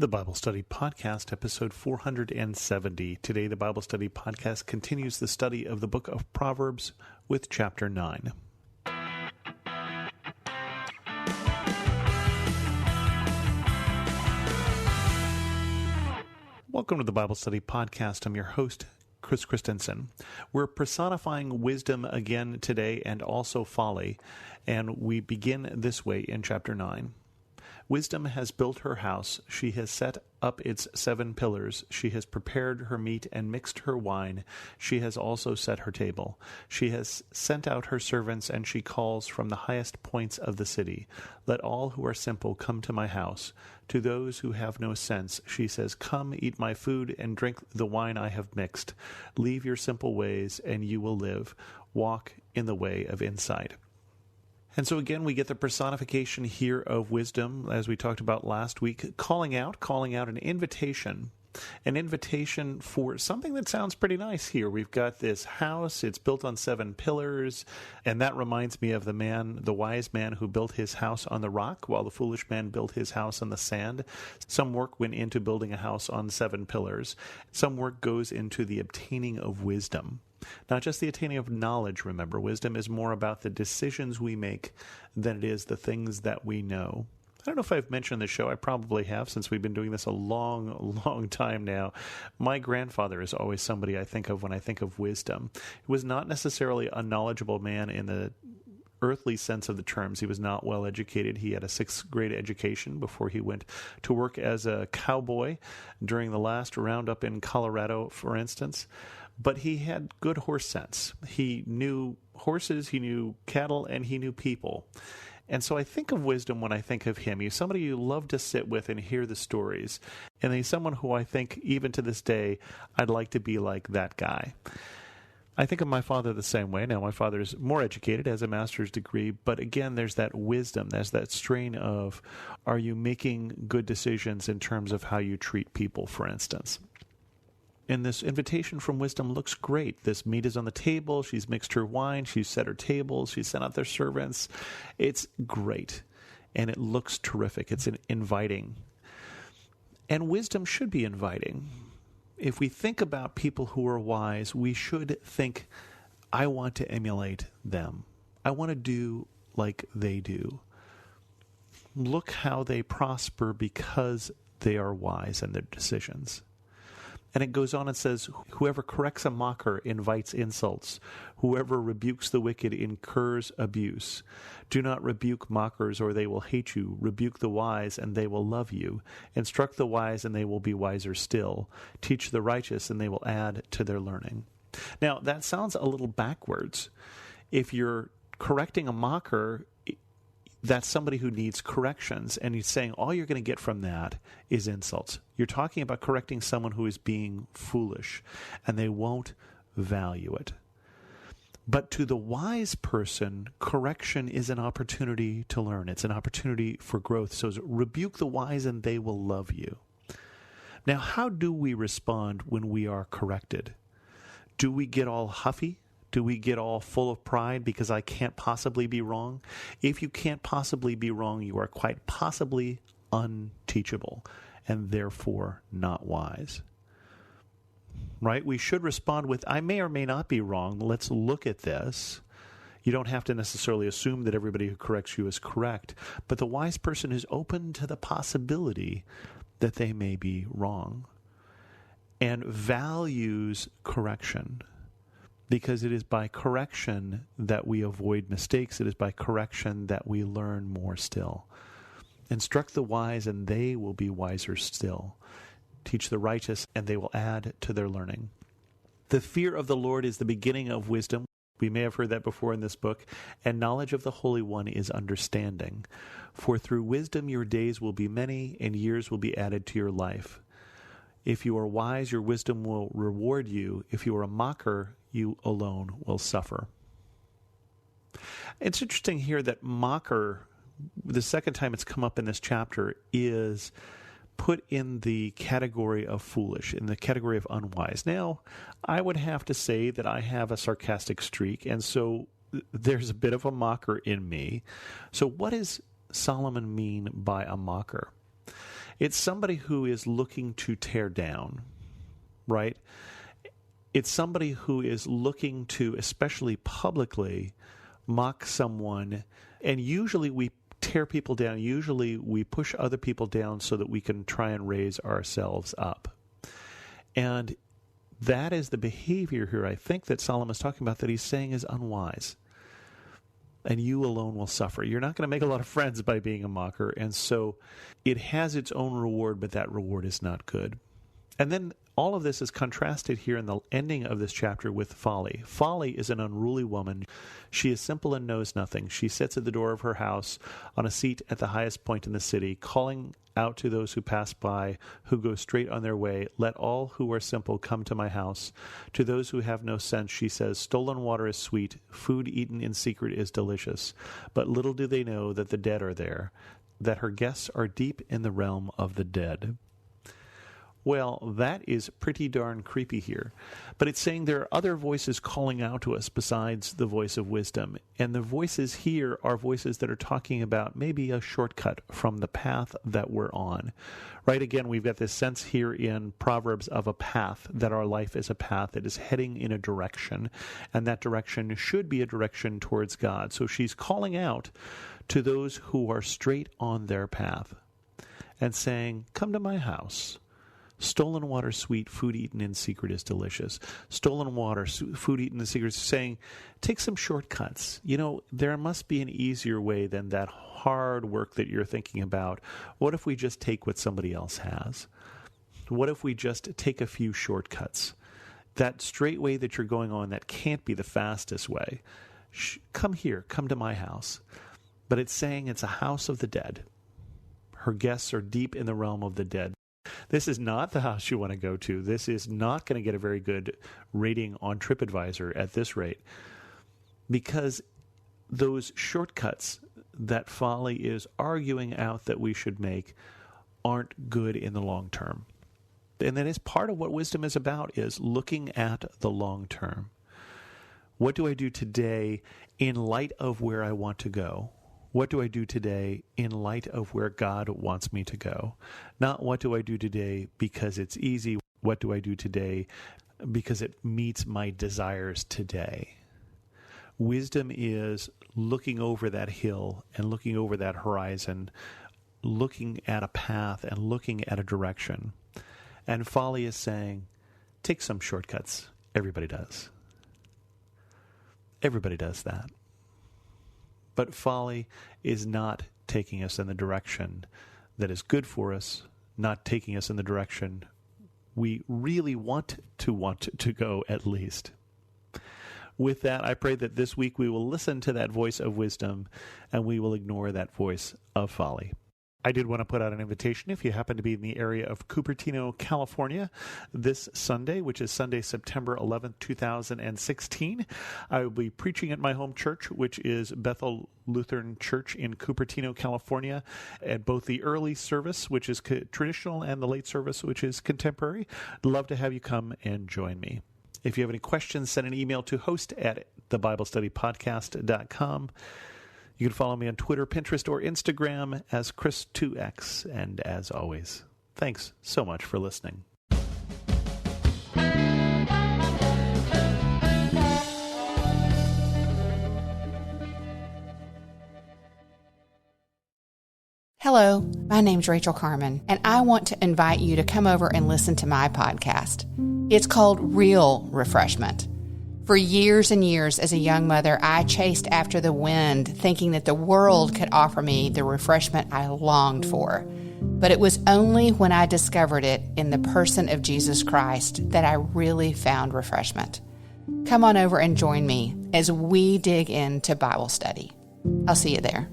The Bible Study Podcast, episode 470. Today, the Bible Study Podcast continues the study of the book of Proverbs with chapter 9. Welcome to the Bible Study Podcast. I'm your host, Chris Christensen. We're personifying wisdom again today and also folly, and we begin this way in chapter 9. Wisdom has built her house. She has set up its 7 pillars. She has prepared her meat and mixed her wine. She has also set her table. She has sent out her servants, and she calls from the highest points of the city. Let all who are simple come to my house. To those who have no sense, she says, come, eat my food and drink the wine I have mixed. Leave your simple ways, and you will live. Walk in the way of insight. And so again, we get the personification here of wisdom, as we talked about last week, calling out an invitation for something that sounds pretty nice here. We've got this house, it's built on 7 pillars, and that reminds me of the wise man who built his house on the rock, while the foolish man built his house on the sand. Some work went into building a house on 7 pillars. Some work goes into the obtaining of wisdom. Not just the attaining of knowledge, remember. Wisdom is more about the decisions we make than it is the things that we know. I don't know if I've mentioned the show. I probably have, since we've been doing this a long time now. My grandfather is always somebody I think of when I think of wisdom. He was not necessarily a knowledgeable man in the earthly sense of the terms. He was not well educated. He had a 6th grade education before he went to work as a cowboy during the last roundup in Colorado, for instance. But he had good horse sense. He knew horses, he knew cattle, and he knew people. And so I think of wisdom when I think of him. He's somebody you love to sit with and hear the stories. And he's someone who I think, even to this day, I'd like to be like that guy. I think of my father the same way. Now, my father is more educated, has a master's degree, but again, there's that wisdom, there's that strain of, are you making good decisions in terms of how you treat people, for instance? And this invitation from wisdom looks great. This meat is on the table. She's mixed her wine. She's set her table. She's sent out their servants. It's great. And it looks terrific. It's inviting. And wisdom should be inviting. If we think about people who are wise, we should think, I want to emulate them. I want to do like they do. Look how they prosper because they are wise in their decisions. And it goes on and says, whoever corrects a mocker invites insults. Whoever rebukes the wicked incurs abuse. Do not rebuke mockers, or they will hate you. Rebuke the wise, and they will love you. Instruct the wise, and they will be wiser still. Teach the righteous, and they will add to their learning. Now, that sounds a little backwards. If you're correcting a mocker, that's somebody who needs corrections, and he's saying all you're going to get from that is insults. You're talking about correcting someone who is being foolish, and they won't value it. But to the wise person, correction is an opportunity to learn. It's an opportunity for growth. So rebuke the wise, and they will love you. Now, how do we respond when we are corrected? Do we get all huffy? Do we get all full of pride because I can't possibly be wrong? If you can't possibly be wrong, you are quite possibly unteachable and therefore not wise. Right? We should respond with, I may or may not be wrong. Let's look at this. You don't have to necessarily assume that everybody who corrects you is correct, but the wise person is open to the possibility that they may be wrong and values correction. Because it is by correction that we avoid mistakes. It is by correction that we learn more still. Instruct the wise, and they will be wiser still. Teach the righteous, and they will add to their learning. The fear of the Lord is the beginning of wisdom. We may have heard that before in this book. And knowledge of the Holy One is understanding. For through wisdom your days will be many, and years will be added to your life. If you are wise, your wisdom will reward you. If you are a mocker, you alone will suffer. It's interesting here that mocker, the second time it's come up in this chapter, is put in the category of foolish, in the category of unwise. Now, I would have to say that I have a sarcastic streak, and so there's a bit of a mocker in me. So what does Solomon mean by a mocker? It's somebody who is looking to tear down, right? It's somebody who is looking to, especially publicly, mock someone. And usually we tear people down. Usually we push other people down so that we can try and raise ourselves up. And that is the behavior here, I think, that Solomon is talking about, that he's saying is unwise. And you alone will suffer. You're not going to make a lot of friends by being a mocker. And so it has its own reward, but that reward is not good. And then all of this is contrasted here in the ending of this chapter with folly. Folly is an unruly woman. She is simple and knows nothing. She sits at the door of her house on a seat at the highest point in the city, calling out to those who pass by, who go straight on their way, "Let all who are simple come to my house." To those who have no sense, she says, "Stolen water is sweet, food eaten in secret is delicious." But little do they know that the dead are there, that her guests are deep in the realm of the dead. Well, that is pretty darn creepy here. But it's saying there are other voices calling out to us besides the voice of wisdom. And the voices here are voices that are talking about maybe a shortcut from the path that we're on. Right? Again, we've got this sense here in Proverbs of a path, that our life is a path that is heading in a direction. And that direction should be a direction towards God. So she's calling out to those who are straight on their path and saying, "Come to my house. Stolen water sweet, food eaten in secret is delicious." Stolen water, food eaten in secret is saying, take some shortcuts. You know, there must be an easier way than that hard work that you're thinking about. What if we just take what somebody else has? What if we just take a few shortcuts? That straight way that you're going on, that can't be the fastest way. Come here, come to my house. But it's saying it's a house of the dead. Her guests are deep in the realm of the dead. This is not the house you want to go to. This is not going to get a very good rating on TripAdvisor at this rate, because those shortcuts that folly is arguing out that we should make aren't good in the long term. And that is part of what wisdom is about, is looking at the long term. What do I do today in light of where I want to go? What do I do today in light of where God wants me to go? Not what do I do today because it's easy. What do I do today because it meets my desires today? Wisdom is looking over that hill and looking over that horizon, looking at a path and looking at a direction. And folly is saying, take some shortcuts. Everybody does. Everybody does that. But folly is not taking us in the direction that is good for us, not taking us in the direction we really want to go, at least. With that, I pray that this week we will listen to that voice of wisdom and we will ignore that voice of folly. I did want to put out an invitation if you happen to be in the area of Cupertino, California, this Sunday, which is Sunday, September 11th, 2016. I will be preaching at my home church, which is Bethel Lutheran Church in Cupertino, California, at both the early service, which is traditional, and the late service, which is contemporary. I'd love to have you come and join me. If you have any questions, send an email to host@thebiblestudypodcast.com. You can follow me on Twitter, Pinterest, or Instagram as Chris2X. And as always, thanks so much for listening. Hello, my name's Rachel Carmen, and I want to invite you to come over and listen to my podcast. It's called Real Refreshment. For years and years as a young mother, I chased after the wind, thinking that the world could offer me the refreshment I longed for. But it was only when I discovered it in the person of Jesus Christ that I really found refreshment. Come on over and join me as we dig into Bible study. I'll see you there.